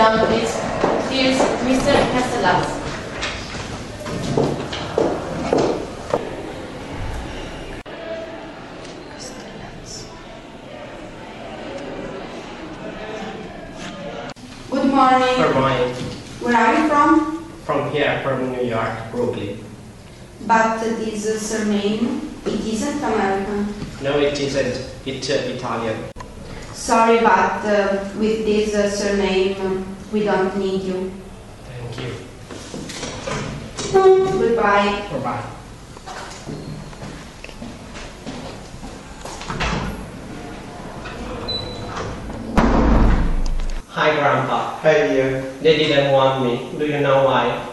down, please. Here's Mr. Castellas. Good morning. Good morning. Where are you from? From here, from New York, Brooklyn. But this surname, it isn't American. No, it isn't. It's Italian. Sorry, but with this surname, we don't need you. Thank you. Goodbye. Bye-bye. Hi, Grandpa. Hi dear. They didn't want me. Do you know why?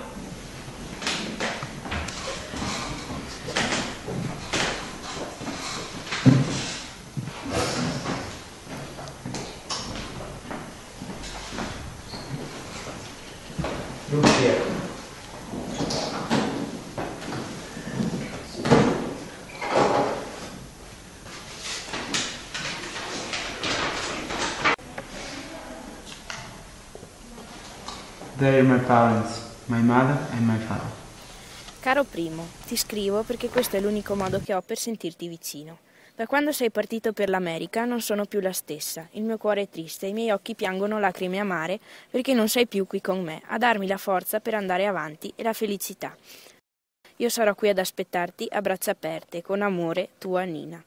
Look here. They are my parents, my mother and my father. Caro primo, ti scrivo perché questo è l'unico modo che ho per sentirti vicino. Da quando sei partito per l'America non sono più la stessa, il mio cuore è triste, i miei occhi piangono lacrime amare perché non sei più qui con me, a darmi la forza per andare avanti e la felicità. Io sarò qui ad aspettarti a braccia aperte, con amore, tua Nina.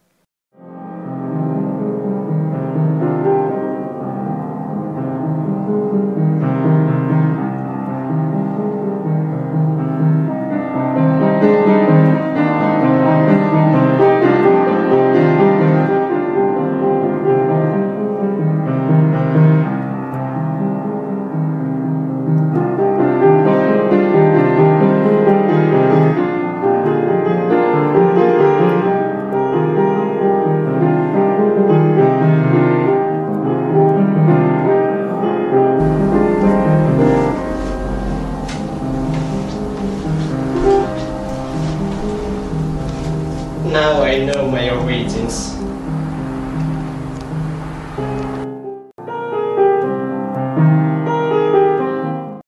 Now I know my origins.